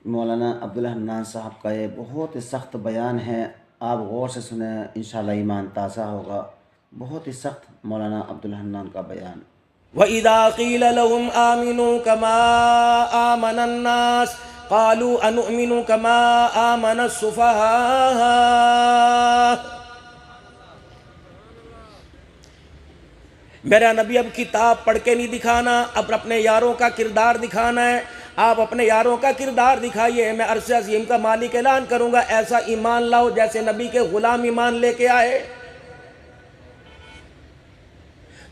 मौलाना अब्दुल हन्नान साहब का ये बहुत ही सख्त बयान है, आप गौर से सुने, इंशाअल्लाह ईमान ताज़ा होगा। बहुत ही सख्त मौलाना अब्दुल हन्नान का बयान। व इदा क़ील लहुम आमिनू कमा आमनन नास क़ालू अनुमिनु कमा आमनस सुफ़हा। मेरा नबी अब किताब पढ़ के नहीं दिखाना, अब अपने यारों का किरदार दिखाना है। आप अपने यारों का किरदार दिखाइए, मैं अर्श अज़ीम का मालिक ऐलान करूँगा, ऐसा ईमान लाओ जैसे नबी के ग़ुलाम ईमान लेके आए।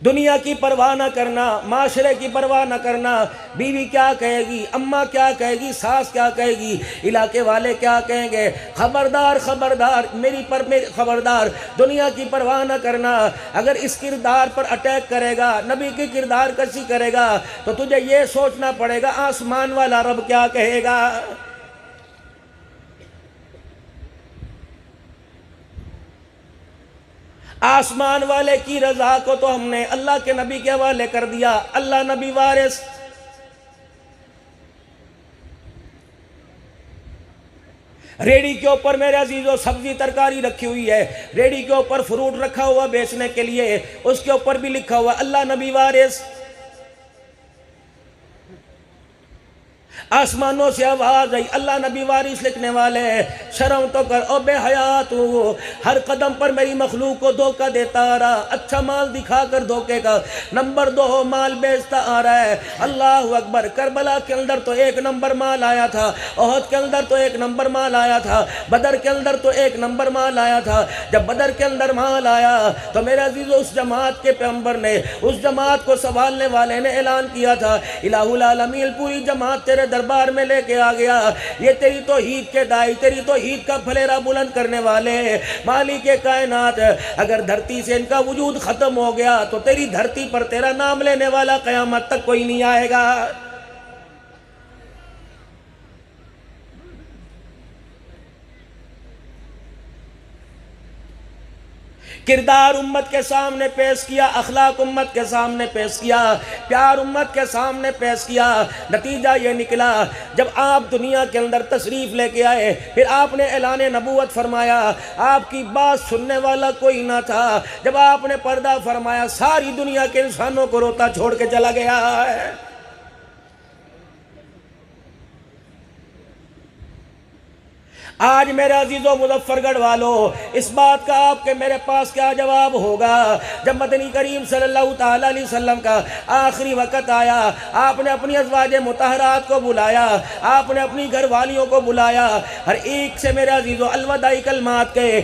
दुनिया की परवाह ना करना, माशरे की परवाह ना करना, बीवी क्या कहेगी, अम्मा क्या कहेगी, सास क्या कहेगी, इलाके वाले क्या कहेंगे, खबरदार खबरदार, मेरी खबरदार, दुनिया की परवाह ना करना। अगर इस किरदार पर अटैक करेगा, नबी की किरदार कशी करेगा, तो तुझे ये सोचना पड़ेगा आसमान वाला रब क्या कहेगा। आसमान वाले की रजा को तो हमने अल्लाह के नबी के हवाले कर दिया, अल्लाह नबी वारिस। रेडी के ऊपर मेरे अजीजों सब्जी तरकारी रखी हुई है, रेडी के ऊपर फ्रूट रखा हुआ बेचने के लिए, उसके ऊपर भी लिखा हुआ अल्लाह नबी वारिस। आसमानों से आवाज आई, अल्लाह नबी वारिस लिखने वाले, शर्म तो कर ओ बेहयात हो, हर कदम पर मेरी मखलूक को धोखा देता आ रहा, अच्छा माल दिखाकर धोखे का नंबर 2 माल बेचता आ रहा है। अल्लाह अकबर। करबला के अंदर तो 1 नंबर माल आया था, ओहद के अंदर तो 1 नंबर माल आया था, बदर के अंदर तो 1 नंबर माल आया था। जब बदर के अंदर माल आया तो मेरे अजीज उस जमात के पैगंबर ने, उस जमात को संभालने वाले ने ऐलान किया था, इलाहुल आलमीन पूरी जमात तेरे दरबार में लेके आ गया, ये तेरी तो हीद के दाई, तेरी तो हीद का फलेरा बुलंद करने वाले मालिक के कायनात, अगर धरती से इनका वजूद खत्म हो गया तो तेरी धरती पर तेरा नाम लेने वाला कयामत तक कोई नहीं आएगा। किरदार उम्मत के सामने पेश किया, अखलाक उम्मत के सामने पेश किया, प्यार उम्मत के सामने पेश किया। नतीजा ये निकला, जब आप दुनिया के अंदर तशरीफ़ लेके आए, फिर आपने ऐलान नबूवत फरमाया, आपकी बात सुनने वाला कोई ना था। जब आपने पर्दा फरमाया, सारी दुनिया के इंसानों को रोता छोड़ के चला गया है। आज मेरे अजीज़ों मुजफ्फरगढ़ वालों, इस बात का आपके मेरे पास क्या जवाब होगा। जब मदनी करीम सल्लल्लाहु ताला अलैहि वसल्लम का आखिरी वक़्त आया, आपने अपनी अज़वाजे मुतहरात को बुलाया, आपने अपनी घरवालियों को बुलाया, हर एक से मेरे अजीज़ों अलविदाई कलमात कहे,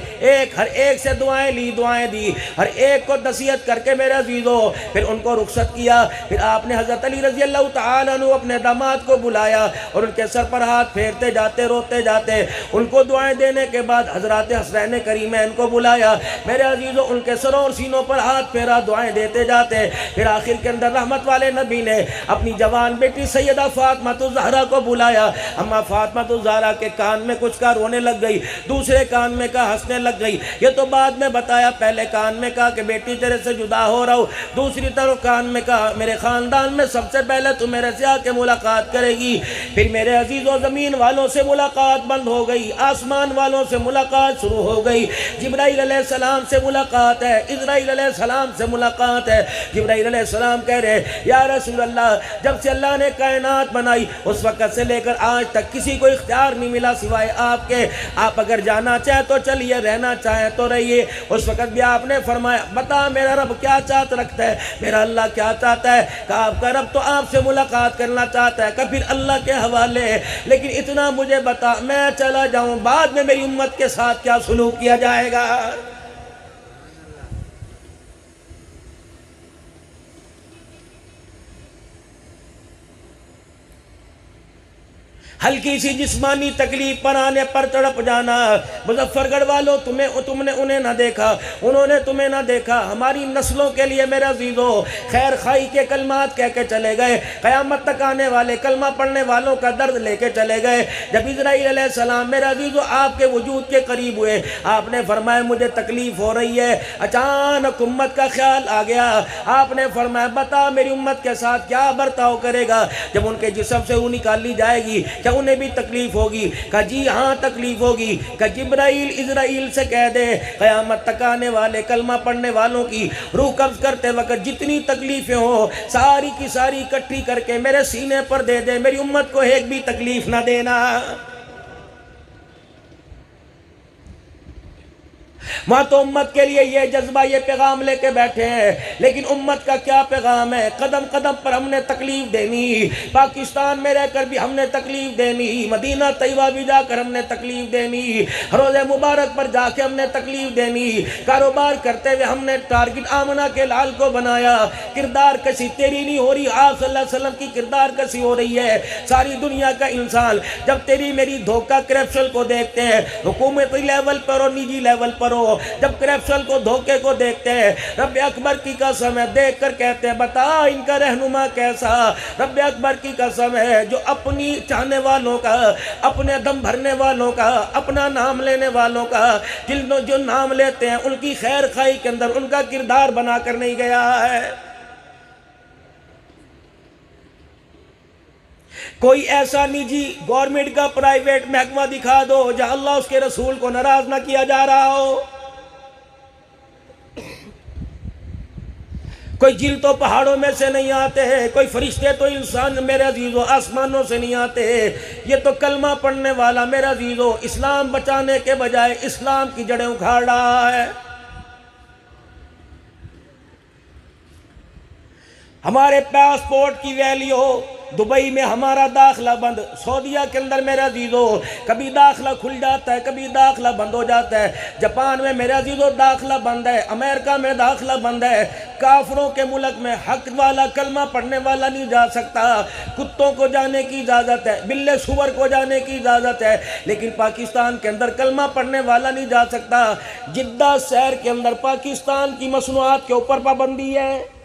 हर एक से दुआएं ली, दुआएं दी, हर एक को नसीहत करके मेरे अजीज़ों फिर उनको रुखसत किया। फिर आपने हज़रत अली रज़ी अल्लाह तआला अन्हु अपने दामाद को बुलाया और उनके सर पर हाथ फेरते जाते, रोते जाते, उनको दुआएं देने के बाद हजरत हसनैन करीमैन को बुलाया। मेरे अजीजों उनके सरों और सीनों पर हाथ फेरा, दुआएं देते जाते। फिर आखिर के अंदर रहमत वाले नबी ने अपनी जवान बेटी सैयदा फातिमा ज़हरा को बुलाया। अम्मा फातिमा ज़हरा के कान में कुछ का रोने लग गई, दूसरे कान में का हंसने लग गई। ये तो बाद में बताया, पहले कान में कहा कि बेटी तेरे से जुदा हो रहा हूँ, दूसरी तरफ कान में कहा मेरे ख़ानदान में सबसे पहले तू मेरे से आके मुलाकात करेगी। फिर मेरे अजीज़ों ज़मीन वालों से मुलाकात बंद हो गई, आसमान वालों से मुलाकात शुरू हो गई। जिब्राइल अलैहिस्सलाम से मुलाकात है, इज़राइल अलैहिस्सलाम से मुलाकात है। जिब्राइल अलैहिस्सलाम कह रहे या रसूल अल्लाह, जब से अल्लाह ने कायनात बनाई उस वक़्त से लेकर आज तक किसी को इख्तियार नहीं मिला सिवाय आपके। आप अगर जाना चाहें तो चलिए, रहना चाहें तो रहिए। उस वक़्त भी आपने फरमाया, बता मेरा रब क्या चाहत रखता है, मेरा अल्लाह क्या चाहता है। कहा आपका रब तो आपसे मुलाकात करना चाहता है, कभी अल्लाह के हवाले, लेकिन इतना मुझे बता, मैं चला जाऊं, बाद में मेरी उम्मत के साथ क्या सलूक किया जाएगा। हल्की सी जिस्मानी तकलीफ पर आने पर तड़प जाना। मुजफ्फरगढ़ वालों, तुमने उन्हें ना देखा, उन्होंने तुम्हें ना देखा। हमारी नस्लों के लिए मेरे अजीज़ों खैर खाई के कलमात कह के चले गए, क़यामत तक आने वाले कलमा पढ़ने वालों का दर्द लेके चले गए। जब इज़राइल अलैहिस्सलाम मेरे अजीज़ों आपके वजूद के करीब हुए, आपने फरमाया मुझे तकलीफ़ हो रही है। अचानक उम्मत का ख्याल आ गया, आपने फरमाया बता मेरी उम्मत के साथ क्या बर्ताव करेगा। जब उनके जिस्म से वो निकाली जाएगी, क्या उन्हें भी तकलीफ होगी? कहा जी हाँ तकलीफ होगी। कहा जिब्राइल इजराइल से कह दे क़यामत तक आने वाले कलमा पढ़ने वालों की रूह कब्ज करते वक्त जितनी तकलीफें हो सारी की सारी इकट्ठी करके मेरे सीने पर दे दे, मेरी उम्मत को एक भी तकलीफ ना देना। वहां तो उम्मत के लिए ये जज्बा ये पैगाम लेके बैठे हैं, लेकिन उम्मत का क्या पैगाम है? कदम कदम पर हमने तकलीफ देनी, पाकिस्तान में रहकर भी हमने तकलीफ देनी, मदीना तैयबा भी जाकर हमने तकलीफ देनी, रोज़े मुबारक पर जाके हमने तकलीफ देनी, कारोबार करते हुए हमने टारगेट आमना के लाल को बनाया। किरदार कसी तेरी नहीं हो रही, आप सल्लल्लाहु अलैहि वसल्लम की किरदार कसी हो रही है। सारी दुनिया का इंसान जब तेरी मेरी धोखा करप्शन को देखते हैं, हुकूमती लेवल पर और निजी लेवल पर हो, जब करप्शन को धोखे को देखते हैं, रब अकबर की कसम है देख कर कहते हैं बता इनका रहनुमा कैसा। रब अकबर की कसम है जो अपनी चाहने वालों का, अपने दम भरने वालों का, अपना नाम लेने वालों का, जो नाम लेते हैं उनकी खैर खाई के अंदर उनका किरदार बनाकर नहीं गया है। कोई ऐसा निजी गवर्नमेंट का प्राइवेट महकमा दिखा दो जहां अल्लाह उसके रसूल को नाराज ना किया जा रहा हो। कोई जिन तो पहाड़ों में से नहीं आते हैं, कोई फरिश्ते तो इंसान मेरे अजीजो आसमानों से नहीं आते। ये तो कलमा पढ़ने वाला मेरा अजीजो इस्लाम बचाने के बजाय इस्लाम की जड़ें उखाड़ रहा है। हमारे पासपोर्ट की वैल्यू हो, दुबई में हमारा दाखला बंद, सऊदीया के अंदर मेरा अजीजो कभी दाखला खुल जाता है कभी दाखला बंद हो जाता है, जापान में मेरा अजीजो दाखला बंद है, अमेरिका में दाखला बंद है। काफरों के मुल्क में हक वाला कलमा पढ़ने वाला नहीं जा सकता, कुत्तों को जाने की इजाज़त है, बिल्ले सुअर को जाने की इजाज़त है, लेकिन पाकिस्तान के अंदर कलमा पढ़ने वाला नहीं जा सकता। जिद्दा शहर के अंदर पाकिस्तान की मसनूआत के ऊपर पाबंदी है।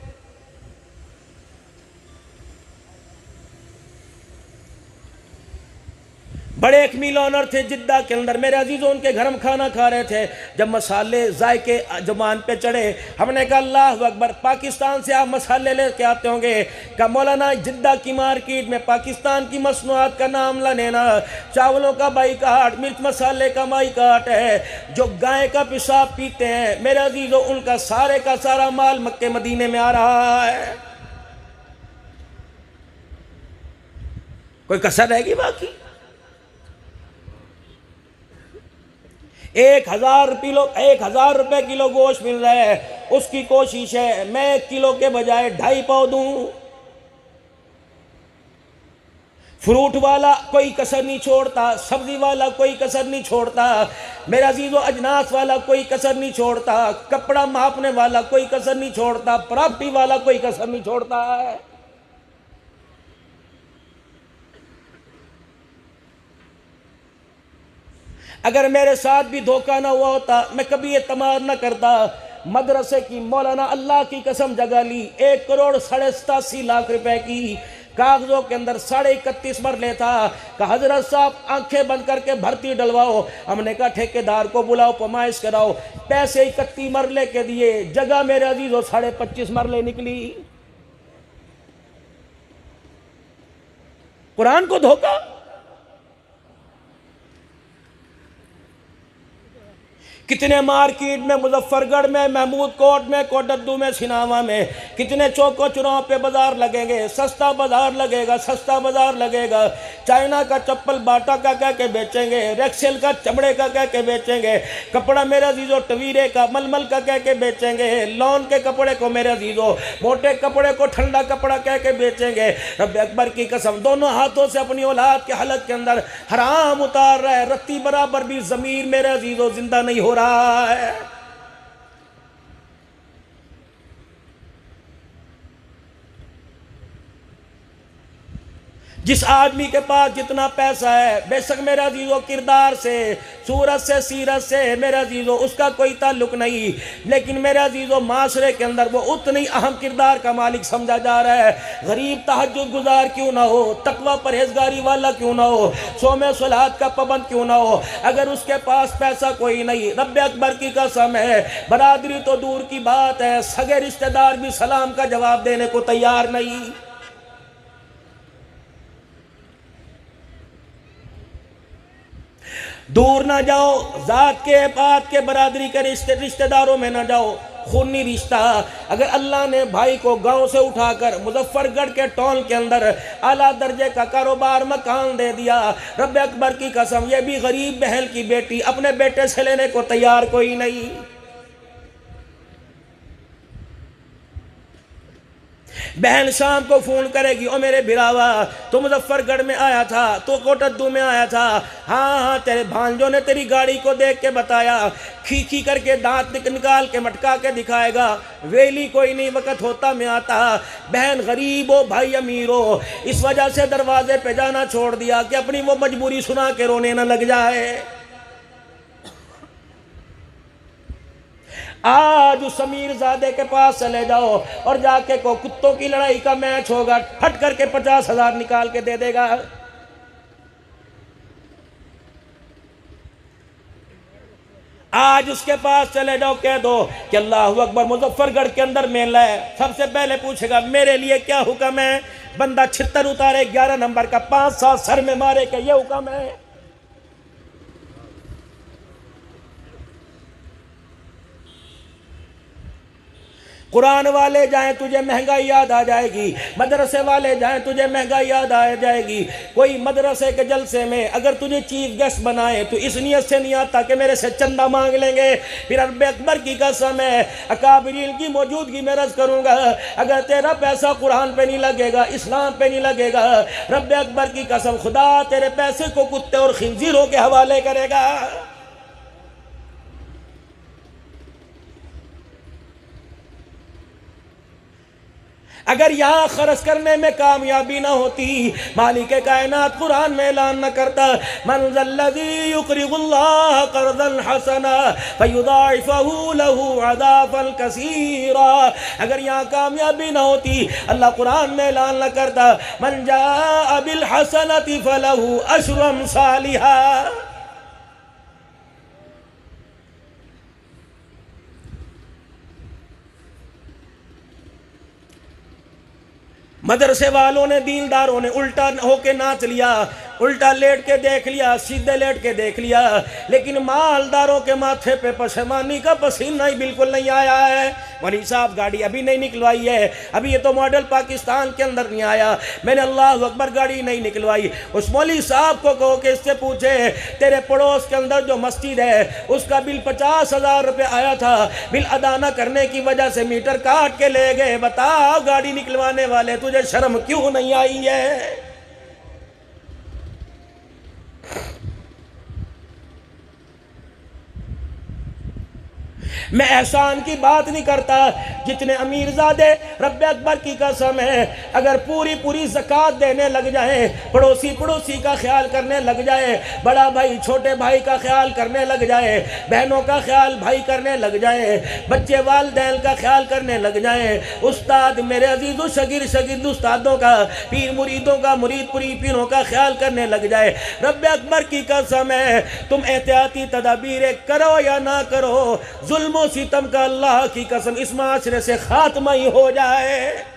बड़े एक मील ऑनर थे जिद्दा के अंदर, मेरे अजीज़ों उनके घर में खाना खा रहे थे, जब मसाले जायके जुबान पे चढ़े हमने कहा अल्लाह अकबर, पाकिस्तान से आप मसाले लेके आते होंगे। कहा मौलाना जिद्दा की मार्केट में पाकिस्तान की मसनूआत का नाम लेना, चावलों का बाइकाट, मिर्च मसाले का बाइकाट है। जो गाय का पेशाब पीते हैं मेरे अजीज़ों उनका सारे का सारा माल मक्के मदीने में आ रहा है, कोई कसर रहेगी बाकी? 1000 रुपये किलो गोश्त मिल रहा है, उसकी कोशिश है मैं 1 किलो के बजाय 2.5 पाव दूं। फ्रूट वाला कोई कसर नहीं छोड़ता, सब्जी वाला कोई कसर नहीं छोड़ता, मेरा अजीज़ो अजनास वाला कोई कसर नहीं छोड़ता, कपड़ा मापने वाला कोई कसर नहीं छोड़ता, प्रॉपर्टी वाला कोई कसर नहीं छोड़ता है। अगर मेरे साथ भी धोखा ना हुआ होता मैं कभी एतमाद ना करता। मदरसे की मौलाना अल्लाह की कसम जगह ली, 1 करोड़ 87 लाख रुपए की कागजों के अंदर 31.5 मरले था। कहा हजरत साहब आंखें बंद करके भर्ती डलवाओ। हमने कहा ठेकेदार को बुलाओ पमाइश कराओ, पैसे 31 मरले के दिए, जगह मेरे अजीजों 25.5 मरले निकली। कुरान को धोखा। कितने मार्केट में, मुजफ्फरगढ़ में, महमूद कोट में, कोटद्दू में, सिनावा में, कितने चौकों चुनाव पे बाजार लगेंगे, सस्ता बाजार लगेगा, सस्ता बाजार लगेगा। चाइना का चप्पल बाटा का कह के बेचेंगे, रेक्सेल का चमड़े का कह के बेचेंगे, कपड़ा मेरे अजीजों टवीरे का मलमल का कह के बेचेंगे, लॉन के कपड़े को मेरे अजीजों मोटे कपड़े को ठंडा कपड़ा कह के बेचेंगे। रब अकबर की कसम दोनों हाथों से अपनी औलाद के हलक के अंदर हराम उतार रहा है, रत्ती बराबर भी ज़मीर मेरे अजीजों जिंदा नहीं हो रहा है। जिस आदमी के पास जितना पैसा है, बेशक मेरा अजीजों किरदार से, सूरत से, सीरत से मेरा अजीजों उसका कोई ताल्लुक नहीं, लेकिन मेरा अजीजों माशरे के अंदर वो उतनी अहम किरदार का मालिक समझा जा रहा है। गरीब तहज्जुद गुजार क्यों ना हो, तकवा परहेजगारी वाला क्यों ना हो, सोमे सलात का पाबंद क्यों ना हो, अगर उसके पास पैसा कोई नहीं, रब अकबर की कसम है बरादरी तो दूर की बात है, सगे रिश्तेदार भी सलाम का जवाब देने को तैयार नहीं। दूर ना जाओ, जात के बात के बरादरी के रिश्तेदारों में ना जाओ, खूनी रिश्ता। अगर अल्लाह ने भाई को गांव से उठाकर मुजफ्फरगढ़ के टाउन के अंदर आला दर्जे का कारोबार मकान दे दिया, रब अकबर की कसम, ये भी गरीब बहन की बेटी अपने बेटे से लेने को तैयार कोई नहीं। बहन शाम को फोन करेगी, ओ मेरे बिरावा, तो मुजफ्फरगढ़ में आया था, तो कोटद्दू में आया था, हाँ हाँ, तेरे भांजों ने तेरी गाड़ी को देख के बताया। खींची करके दांत निकाल के मटका के दिखाएगा, वेली कोई नहीं, वक़्त होता में आता। बहन गरीब हो, भाई अमीर हो, इस वजह से दरवाजे पे जाना छोड़ दिया कि अपनी वो मजबूरी सुना के रोने न लग जाए। आज उस अमीरजादे के पास चले जाओ और जाके को कुत्तों की लड़ाई का मैच होगा, फट करके 50,000 निकाल के दे देगा। आज उसके पास चले जाओ, कह दो कि अल्लाह अकबर, मुजफ्फरगढ़ के अंदर मेला है। सबसे पहले पूछेगा मेरे लिए क्या हुक्म है। बंदा छितर उतारे 11 नंबर का, 5-7 सर में मारे के ये हुक्म है। कुरान वाले जाएं तुझे महंगाई याद आ जाएगी, मदरसे वाले जाएं तुझे महंगाई याद आ जाएगी। कोई मदरसे के जलसे में अगर तुझे चीफ गेस्ट बनाए तो इस नियत से नहीं आता कि मेरे से चंदा मांग लेंगे। फिर रब्बे अकबर की कसम है, अकाबिरीन की मौजूदगी में रज करूंगा, अगर तेरा पैसा कुरान पे नहीं लगेगा, इस्लाम पे नहीं लगेगा, रब्बे अकबर की कसम, खुदा तेरे पैसे को कुत्ते और खिंजीरों के हवाले करेगा। अगर यहाँ खर्च करने में कामयाबी ना होती, मालिक कायनात कुरान में ऐलान न करता, मन ज़ल्लज़ी युक़रिज़ुल्लाह क़र्ज़न हसना फ़युज़ाइफ़हु लहू अज़ाफ़न कसीरा। अगर यहाँ कामयाबी ना होती, अल्लाह कुरान में ऐलान न करता, मन जाअ बिल हसनति फ़लहू अश्रु अम्सालिहा। मदरसे वालों ने, दीनदारों ने उल्टा होके नाच लिया, उल्टा लेट के देख लिया, सीधे लेट के देख लिया, लेकिन मालदारों के माथे पे पशेमानी का पसीना ही बिल्कुल नहीं आया है। मौलवी साहब गाड़ी अभी नहीं निकलवाई है, अभी ये तो मॉडल पाकिस्तान के अंदर नहीं आया, मैंने अल्लाह अकबर गाड़ी नहीं निकलवाई। उस मौलवी साहब को कहो कि इससे पूछे तेरे पड़ोस के अंदर जो मस्जिद है उसका बिल 50,000 रुपये आया था, बिल अदा न करने की वजह से मीटर काट के ले गए। बताओ गाड़ी निकलवाने वाले, तुझे शर्म क्यों नहीं आई है? मैं एहसान की बात नहीं करता, जितने अमीरजादे रब्बे अकबर की कसम है, अगर पूरी पूरी ज़कात देने लग जाए, पड़ोसी का ख्याल करने लग जाए, बड़ा भाई छोटे भाई का ख्याल करने लग जाए, बहनों का ख्याल भाई करने लग जाए, बच्चे वालिदैन का ख्याल करने लग जाए, उस्ताद मेरे अजीज़ों शगिर्द उस्तादों का, पीर मुरीदों का, मुरीद पीरों का ख्याल करने लग जाए, रब्बे अकबर की कसम है, तुम एहतियाती तदाबीरें करो या ना करो, जुल्म सितम का अल्लाह की कसम इस माशरे से खात्मा ही हो जाए।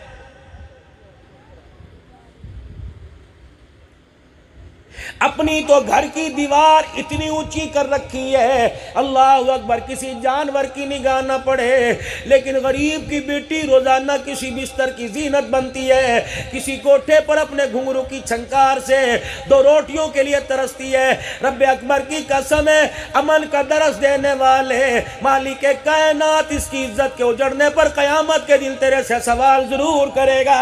अपनी तो घर की दीवार इतनी ऊंची कर रखी है, अल्लाह अकबर, किसी जानवर की निगाह ना पड़े, लेकिन गरीब की बेटी रोजाना किसी बिस्तर की जीनत बनती है, किसी कोठे पर अपने घुंघरू की छंकार से 2 रोटियों के लिए तरसती है। रब्बे अकबर की कसम है, अमन का दरस देने वाले मालिक कायनात इसकी इज्जत के उजड़ने पर कयामत के दिन तेरे से सवाल जरूर करेगा।